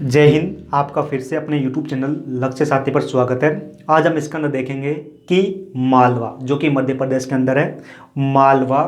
जय हिंद। आपका फिर से अपने YouTube चैनल लक्ष्य साथी पर स्वागत है। आज हम इसके अंदर देखेंगे कि मालवा, जो कि मध्य प्रदेश के अंदर है, मालवा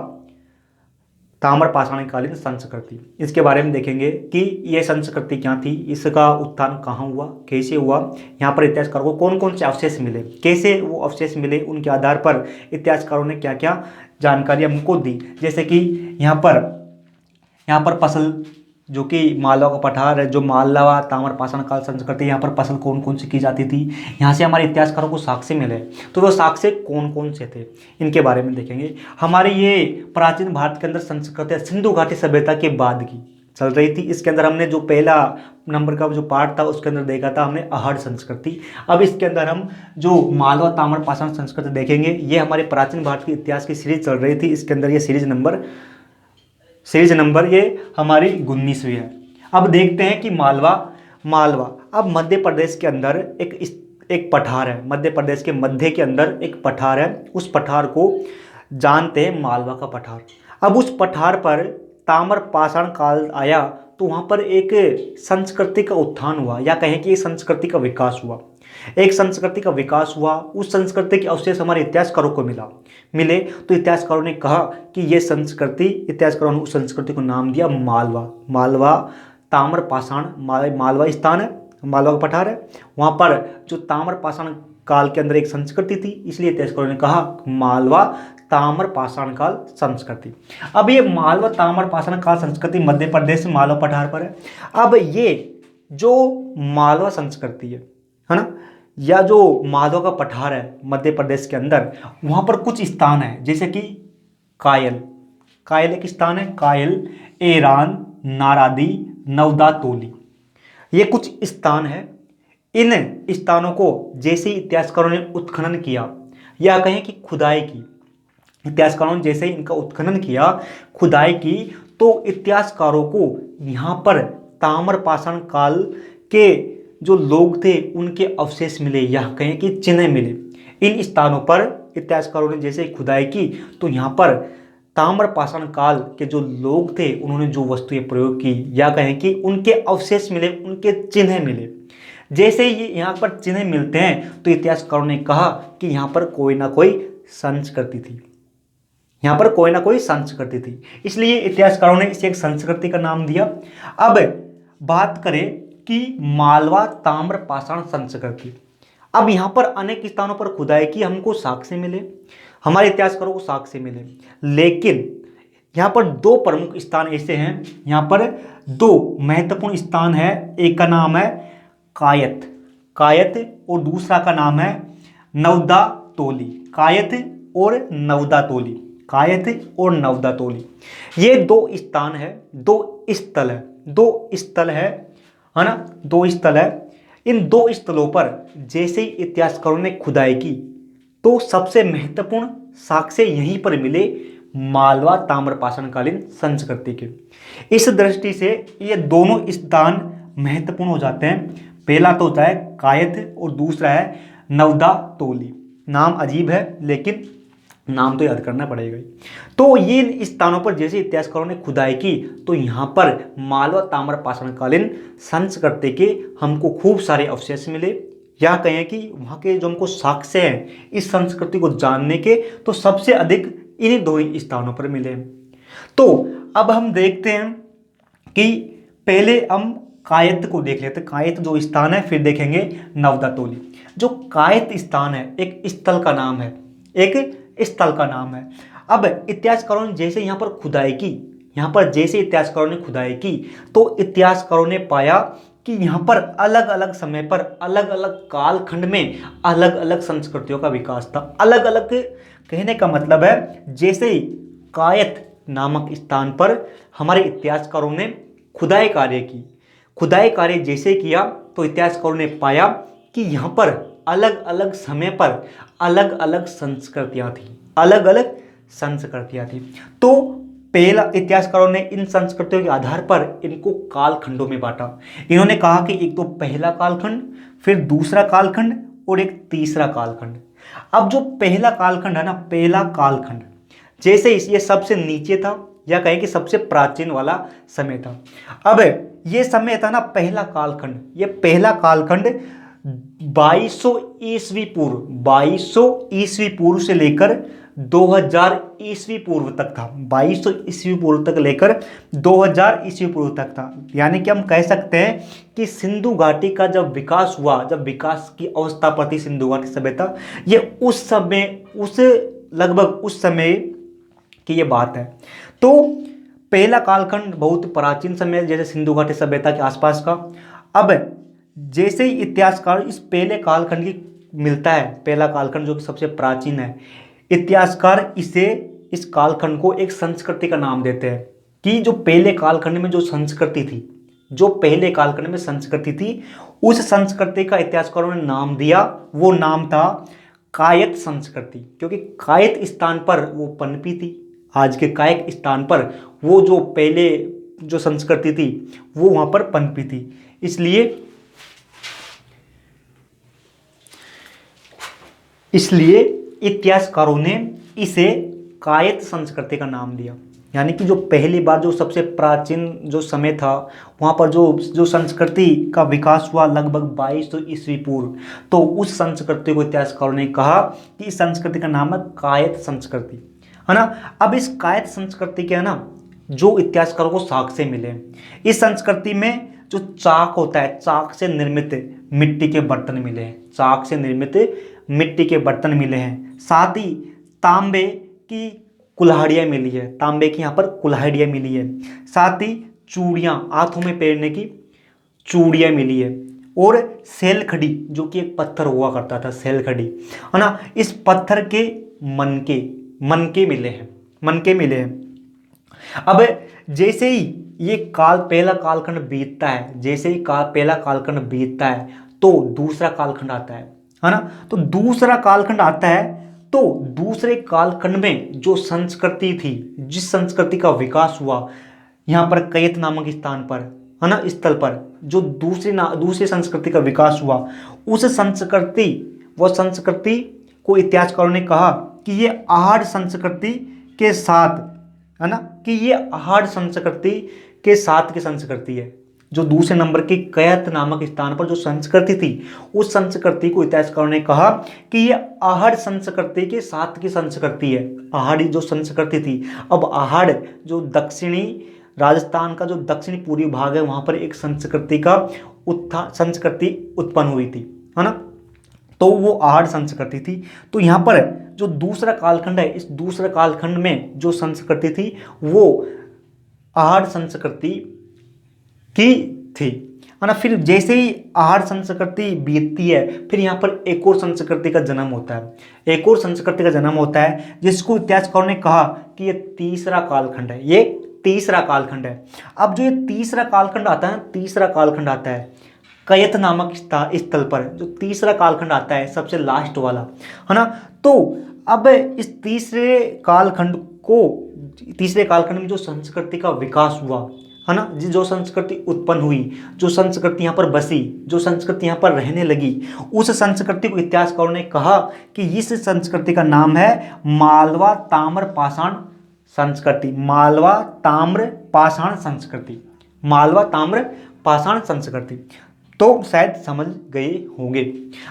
ताम्रपाषाणकालीन संस्कृति, इसके बारे में देखेंगे कि यह संस्कृति क्या थी, इसका उत्थान कहाँ हुआ, कैसे हुआ, यहाँ पर इतिहासकारों को कौन कौन से अवशेष मिले, कैसे वो अवशेष मिले, उनके आधार पर इतिहासकारों ने क्या क्या जानकारी हमको दी। जैसे कि यहाँ पर फसल, जो कि मालवा का पठार है, जो मालवा ताम्रपाषाण काल संस्कृति, यहाँ पर फसल कौन कौन सी की जाती थी, यहाँ से हमारे इतिहासकारों को साक्ष्य मिले। तो वो साक्ष्य कौन कौन से थे, इनके बारे में देखेंगे। हमारे ये प्राचीन भारत के अंदर संस्कृति सिंधु घाटी सभ्यता के बाद की चल रही थी। इसके अंदर हमने जो पहला नंबर का जो पार्ट था उसके अंदर देखा था हमने अहड़ संस्कृति। अब इसके अंदर हम जो मालवा ताम्रपाषाण संस्कृति देखेंगे, ये हमारे प्राचीन भारत के इतिहास की सीरीज चल रही थी। इसके अंदर ये सीरीज नंबर ये हमारी 19वीं है। अब देखते हैं कि मालवा अब मध्य प्रदेश के अंदर एक पठार है, मध्य प्रदेश के मध्य के अंदर एक पठार है। उस पठार को जानते हैं मालवा का पठार। अब उस पठार पर ताम्रपाषाण काल आया तो वहाँ पर एक संस्कृति का उत्थान हुआ, या कहें कि संस्कृति का विकास हुआ। एक संस्कृति का विकास हुआ, उस संस्कृति के अवशेष हमारे इतिहासकारों को मिले तो इतिहासकारों ने कहा कि ये संस्कृति, इतिहासकारों ने उस संस्कृति को नाम दिया मालवा ताम्रपाषाण। मालवा स्थान है, मालवा का पठार है, वहाँ पर जो ताम्रपाषाण काल के अंदर एक संस्कृति थी, इसलिए इतिहासकारों ने कहा मालवा ताम्रपाषाण काल संस्कृति। अब ये मालवा ताम्रपाषाण काल संस्कृति मध्य प्रदेश में मालवा पठार पर है। अब ये जो मालवा संस्कृति है ना, या जो मालवा का पठार है मध्य प्रदेश के अंदर, वहाँ पर कुछ स्थान है, जैसे कि कायल एक स्थान है, कायल, एरान, नारादी, नवदा तोली, ये कुछ स्थान है। इन स्थानों को जैसे ही इतिहासकारों ने उत्खनन किया, या कहें कि खुदाई की, इतिहासकारों ने जैसे ही इनका उत्खनन किया, खुदाई की, तो इतिहासकारों को यहाँ पर ताम्रपाषाण काल के जो लोग थे उनके अवशेष मिले, या कहें कि चिन्ह मिले। इन स्थानों पर इतिहासकारों ने जैसे ही खुदाई की तो यहाँ पर ताम्रपाषाण काल के जो लोग थे उन्होंने जो वस्तुएं प्रयोग की, या कहें कि उनके अवशेष मिले, उनके चिन्ह मिले। जैसे ही यहाँ पर चिन्ह मिलते हैं तो इतिहासकारों ने कहा कि यहाँ पर कोई ना कोई संस्कृति थी, यहाँ पर कोई ना कोई संस्कृति थी, इसलिए इतिहासकारों ने इसे एक संस्कृति का नाम दिया। अब बात करें कि मालवा ताम्रपाषाण संस्कृति, अब यहाँ पर अनेक स्थानों पर खुदाई की, हमको साक्ष्य मिले, हमारे इतिहासकारों को साक्ष्य मिले, लेकिन यहाँ पर दो प्रमुख स्थान ऐसे हैं, यहाँ पर दो महत्वपूर्ण स्थान है। एक का नाम है कायत और दूसरा का नाम है नवदा तोली। कायत और नवदा तोली, ये दो स्थान है, दो स्थल है ना, दो स्थल है। इन दो स्थलों पर जैसे ही इतिहासकारों ने खुदाई की तो सबसे महत्वपूर्ण साक्ष्य यहीं पर मिले, मालवा ताम्रपाषाण कालीन संस्कृति के। इस दृष्टि से ये दोनों स्थान महत्वपूर्ण हो जाते हैं। पहला तो होता है कायत और दूसरा है नवदा तोली। नाम अजीब है लेकिन नाम तो याद करना पड़ेगा ही। तो ये स्थानों पर जैसे इतिहासकारों ने खुदाई की तो यहाँ पर मालवा ताम्रपाषाण कालीन संस्कृति के हमको खूब सारे अवशेष मिले, या कहें कि वहाँ के जो हमको साक्ष्य हैं इस संस्कृति को जानने के, तो सबसे अधिक इन्हीं दो ही स्थानों पर मिले। तो अब हम देखते हैं कि पहले हम कायत को देख लेते हैं, कायत जो स्थान है, फिर देखेंगे नवदा तोली। जो कायत स्थान है एक स्थल का नाम है, अब इतिहासकारों ने जैसे यहाँ पर खुदाई की, इतिहासकारों ने खुदाई की तो इतिहासकारों ने पाया कि यहाँ पर अलग अलग समय पर, अलग अलग कालखंड में अलग अलग संस्कृतियों का विकास था। अलग अलग कहने का मतलब है, जैसे ही कायत नामक स्थान पर हमारे इतिहासकारों ने खुदाई कार्य जैसे किया तो इतिहासकारों ने पाया कि यहाँ पर अलग अलग समय पर अलग अलग संस्कृतियाँ थी। तो पहला इतिहासकारों ने इन संस्कृतियों के आधार पर इनको कालखंडों में बांटा। इन्होंने कहा कि एक तो पहला कालखंड, फिर दूसरा कालखंड और एक तीसरा कालखंड। अब जो पहला कालखंड है ना, जैसे ये सबसे नीचे था, या कहें कि सबसे प्राचीन वाला समय था। अब ये समय था ना पहला कालखंड, ये पहला कालखंड 2200 ईस्वी पूर्व, 2200 ईस्वी पूर्व से लेकर 2000 ईस्वी पूर्व तक था। 2200 ईस्वी पूर्व तक लेकर 2000 ईस्वी पूर्व तक था। यानी कि हम कह सकते हैं कि सिंधु घाटी का जब विकास हुआ, जब विकास की अवस्था पर थी सिंधु घाटी सभ्यता, ये उस समय, उस लगभग उस समय की ये बात है। तो पहला कालखंड बहुत प्राचीन समय, जैसे सिंधु घाटी सभ्यता के आसपास का। अब जैसे ही इतिहासकार इस पहले कालखंड की मिलता है, पहला कालखंड जो कि सबसे प्राचीन है, इतिहासकार इसे, इस कालखंड को एक संस्कृति का नाम देते हैं कि जो पहले कालखंड में जो संस्कृति थी, जो पहले कालखंड में संस्कृति थी, उस संस्कृति का इतिहासकारों ने नाम दिया, वो नाम था कायत संस्कृति। क्योंकि कायत स्थान पर वो पनपी थी, आज के कायक स्थान पर वो जो पहले जो संस्कृति थी वो वहां पर पनपी थी। इसलिए इतिहासकारों ने इसे कायत संस्कृति का नाम दिया। यानी कि जो पहली बार, जो सबसे प्राचीन जो समय था, वहाँ पर जो संस्कृति का विकास हुआ लगभग 2200 ईस्वी पूर्व, तो उस संस्कृति को इतिहासकारों ने कहा कि इस संस्कृति का नाम है कायत संस्कृति, है ना। अब इस कायत संस्कृति के, है ना, जो इतिहासकारों को साक्ष्य मिले, इस संस्कृति में जो चाक होता है, चाक से निर्मित मिट्टी के बर्तन मिले हैं, चाक से निर्मित मिट्टी के बर्तन मिले हैं। साथ ही तांबे की कुल्हाड़ियाँ मिली है, तांबे की यहाँ पर कुल्हाड़ियाँ मिली है। साथ ही चूड़ियाँ, हाथों में पहनने की चूड़ियाँ मिली है। और सेलखड़ी, जो कि एक पत्थर हुआ करता था, सेलखड़ी, है ना, इस पत्थर के मनके मिले हैं, मनके मिले हैं। अब जैसे ही ये पहला कालखंड बीतता है, जैसे ही पहला कालखंड बीतता है, तो दूसरा कालखंड आता है ना। तो दूसरा कालखंड आता है, तो दूसरे कालखंड में जो संस्कृति थी, जिस संस्कृति का विकास हुआ यहाँ पर कयत नामक स्थान पर, है ना, स्थल पर, जो दूसरी संस्कृति का विकास हुआ, उस संस्कृति, वह संस्कृति को इतिहासकारों ने कहा कि ये आहड़ संस्कृति के साथ, है ना, कि ये आहड़ संस्कृति के साथ की संस्कृति है। जो दूसरे नंबर की कयत नामक स्थान पर जो संस्कृति थी, उस संस्कृति को इतिहासकारों ने कहा कि ये आहड़ संस्कृति के साथ की संस्कृति है। आहड़ी जो संस्कृति थी, अब आहड़ जो दक्षिणी राजस्थान का जो दक्षिणी पूर्वी भाग है, वहां पर एक संस्कृति उत्पन्न हुई थी, है ना, तो वो आहड़ संस्कृति थी। तो यहाँ पर जो दूसरा कालखंड है, इस दूसरे कालखंड में जो संस्कृति थी वो आहड़ संस्कृति की थी, है ना। फिर जैसे ही आहड़ संस्कृति बीतती है, फिर यहाँ पर एक और संस्कृति का जन्म होता है, एक और संस्कृति का जन्म होता है, जिसको इतिहासकारों ने कहा कि ये तीसरा कालखंड है, ये तीसरा कालखंड है। अब जो ये तीसरा कालखंड आता है, तीसरा कालखंड आता है कयत नामक स्थल पर, जो तीसरा कालखंड आता है, सबसे लास्ट वाला, है ना। तो अब इस तीसरे कालखंड में जो संस्कृति का विकास हुआ, है ना, जो संस्कृति उत्पन्न हुई, जो संस्कृति यहाँ पर बसी, जो संस्कृति यहाँ पर रहने लगी, उस संस्कृति को इतिहासकारों ने कहा कि इस संस्कृति का नाम है मालवा ताम्र पाषाण संस्कृति। मालवा ताम्र पाषाण संस्कृति, मालवा ताम्र पाषाण संस्कृति। तो शायद समझ गए होंगे।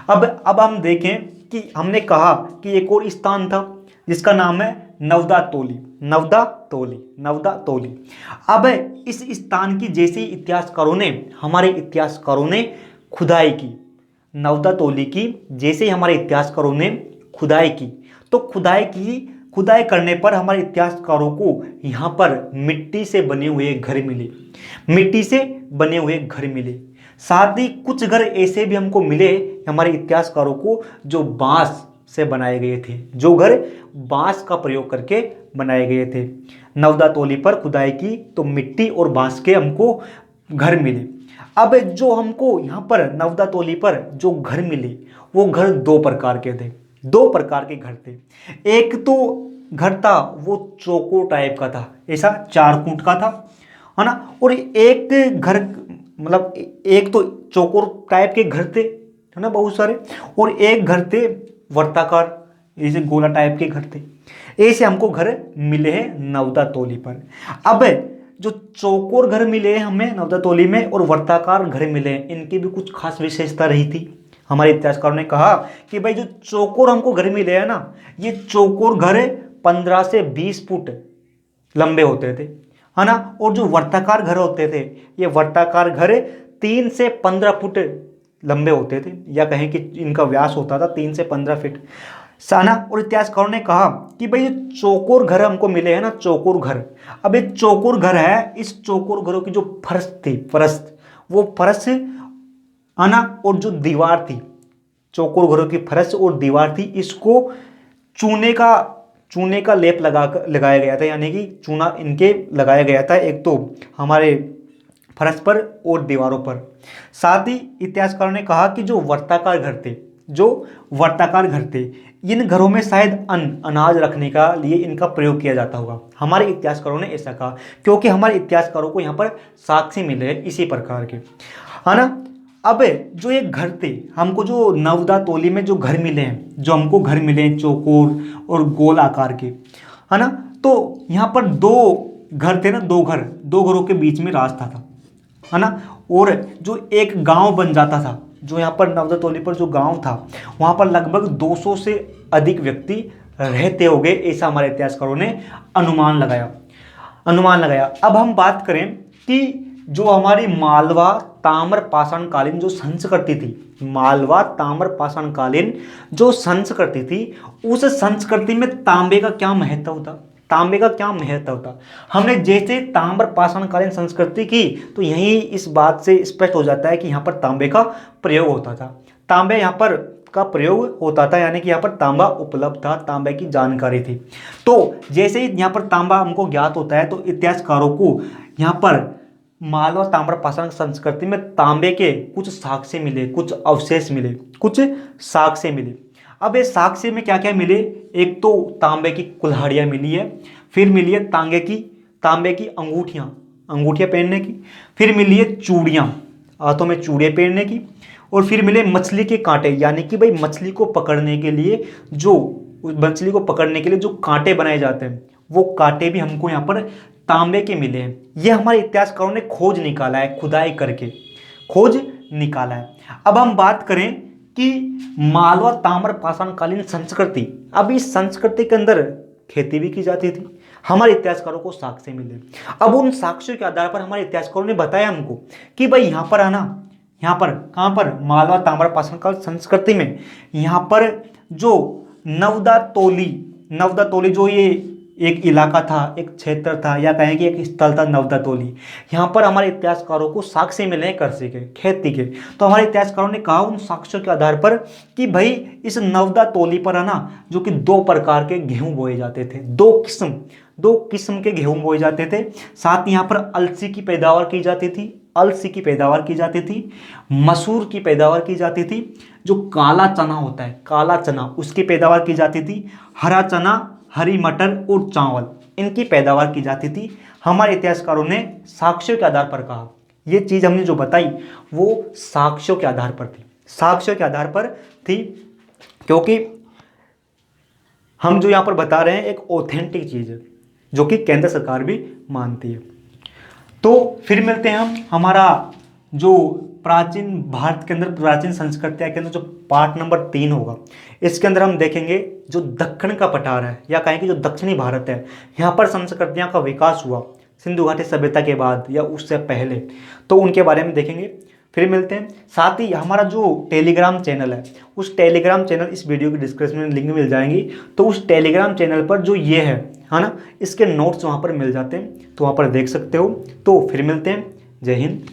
अब हम देखें कि हमने कहा कि एक और स्थान था जिसका नाम है नवदा तोली, नवदा तोली। अब इस स्थान की जैसे ही हमारे इतिहासकारों ने खुदाई की, नवदा तोली की जैसे ही हमारे इतिहासकारों ने खुदाई की, तो खुदाई करने पर हमारे इतिहासकारों को यहाँ पर मिट्टी से बने हुए घर मिले, साथ ही कुछ घर ऐसे भी हमको मिले हमारे इतिहासकारों को जो बांस से बनाए गए थे, जो घर बांस का प्रयोग करके बनाए गए थे। नवदा तोली पर खुदाई की तो मिट्टी और बांस के हमको घर मिले। अब जो हमको यहाँ पर नवदा तोली पर जो घर मिले, वो घर दो प्रकार के घर थे। एक तो घर था वो चौकोर टाइप का था, ऐसा चारकूट का था, है ना। और एक घर, मतलब एक तो चौकोर टाइप के घर थे, है ना, बहुत सारे, और एक घर थे वर्ताकार, जैसे गोला टाइप के घर थे। ऐसे हमको घर मिले हैं नवदा तोली पर। अब जो चौकोर घर मिले हैं हमें नवदा तोली में और वर्ताकार घर मिले हैं, इनकी भी कुछ खास विशेषता रही थी। हमारे इतिहासकारों ने कहा कि भाई जो चौकोर हमको घर मिले हैं ना, ये चौकोर घर 15 से 20 फुट लंबे होते थे, है ना। और जो वर्ताकार घर होते थे, ये वर्ताकार घर 3 से 15 फुट लंबे होते थे, या कहें कि इनका व्यास होता था 3 से 15 फीट साना। और इतिहासकारों ने कहा कि भाई ये चौकोर घर हमको मिले हैं ना, चौकोर घर। अब एक चौकोर घर है, इस चौकोर घरों की जो फर्श थी, वो फर्श, है ना, और जो दीवार थी, चौकोर घरों की फर्श और दीवार थी, इसको चूने का लेप लगाया गया था, यानी कि चूना इनके लगाया गया था, एक तो हमारे फर्श पर और दीवारों पर। साथ ही इतिहासकारों ने कहा कि जो वर्ताकार घर थे, इन घरों में शायद अनाज रखने का लिए इनका प्रयोग किया जाता होगा। हमारे इतिहासकारों ने ऐसा कहा, क्योंकि हमारे इतिहासकारों को यहाँ पर साक्ष्य मिले हैं इसी प्रकार के, है ना। अब जो ये घर थे, हमको जो नवदा तोली में जो घर मिले हैं, जो हमको घर मिले हैं चौकोर और गोल आकार के, है ना, तो यहाँ पर 2 घर थे ना, 2 घरों के बीच में रास्ता था, है ना। और जो एक गांव बन जाता था, जो यहाँ पर नवदा तोली पर जो गांव था, वहाँ पर लगभग 200 से अधिक व्यक्ति रहते होंगे, ऐसा हमारे इतिहासकारों ने अनुमान लगाया। अब हम बात करें कि जो हमारी मालवा ताम्रपाषाण कालीन जो संस्कृति थी, मालवा ताम्रपाषाण कालीन जो संस्कृति थी, उस संस्कृति में तांबे का क्या महत्व था। हमने जैसे ताम्रपाषाण कालीन संस्कृति की, तो यही इस बात से स्पष्ट हो जाता है कि यहाँ पर तांबे का प्रयोग होता था। तांबे यहाँ पर का प्रयोग होता था, यानी कि यहाँ पर तांबा उपलब्ध था, तांबे की जानकारी थी। तो जैसे ही यहाँ पर तांबा हमको ज्ञात होता है, तो इतिहासकारों को यहाँ पर मालवा ताम्रपाषाण संस्कृति में तांबे के कुछ साक्ष्य मिले, कुछ अवशेष मिले, कुछ साक्ष्य मिले। अब इस साक्ष्य में क्या क्या मिले, एक तो तांबे की कुल्हाड़ियाँ मिली है, फिर मिली है तांबे की अंगूठियाँ पहनने की, फिर मिली है चूड़ियाँ, हाथों में चूड़ियाँ पहनने की, और फिर मिले मछली के कांटे, यानी कि भाई मछली को पकड़ने के लिए जो कांटे बनाए जाते हैं, वो कांटे भी हमको यहाँ पर तांबे के मिले हैं। ये हमारे इतिहासकारों ने खोज निकाला है, खुदाई करके खोज निकाला है। अब हम बात करें कि मालवा ताम्रपाषाण कालीन संस्कृति, अब इस संस्कृति के अंदर खेती भी की जाती थी, हमारे इतिहासकारों को साक्ष्य मिले। अब उन साक्ष्यों के आधार पर हमारे इतिहासकारों ने बताया हमको कि भाई यहाँ पर आना, यहाँ पर कहाँ पर, मालवा ताम्रपाषाण काल संस्कृति में यहाँ पर जो नवदा तोली जो ये एक इलाका था, एक क्षेत्र था, या कहें कि एक स्थल था नवदा तोली, यहाँ पर हमारे इतिहासकारों को साक्ष्य मिले हैं कृषि के, खेती के। तो हमारे इतिहासकारों ने कहा उन साक्ष्यों के आधार पर कि भाई इस नवदा तोली पर है ना, जो कि 2 प्रकार के गेहूं बोए जाते थे, 2 किस्म के गेहूं बोए जाते थे। साथ ही यहाँ पर अलसी की पैदावार की जाती थी, मसूर की पैदावार की जाती थी, जो काला चना होता है, काला चना, उसकी पैदावार की जाती थी, हरा चना, हरी मटर और चावल, इनकी पैदावार की जाती थी। हमारे इतिहासकारों ने साक्ष्यों के आधार पर कहा, ये चीज़ हमने जो बताई वो साक्ष्यों के आधार पर थी, क्योंकि हम जो यहाँ पर बता रहे हैं एक ऑथेंटिक चीज़ है, जो कि केंद्र सरकार भी मानती है। तो फिर मिलते हैं हम हमारा जो प्राचीन भारत के अंदर, प्राचीन संस्कृतियाँ के अंदर जो पार्ट नंबर 3 होगा, इसके अंदर हम देखेंगे जो दक्षिण का पठार है, या कहेंगे जो दक्षिणी भारत है, यहाँ पर संस्कृतियाँ का विकास हुआ सिंधु घाटी सभ्यता के बाद या उससे पहले, तो उनके बारे में देखेंगे। फिर मिलते हैं। साथ ही हमारा जो टेलीग्राम चैनल है, उस टेलीग्राम चैनल, इस वीडियो की डिस्क्रिप्शन में लिंक मिल जाएंगी, तो उस टेलीग्राम चैनल पर जो ये है ना, इसके नोट्स वहाँ पर मिल जाते हैं, तो वहाँ पर देख सकते हो। तो फिर मिलते हैं। जय हिंद।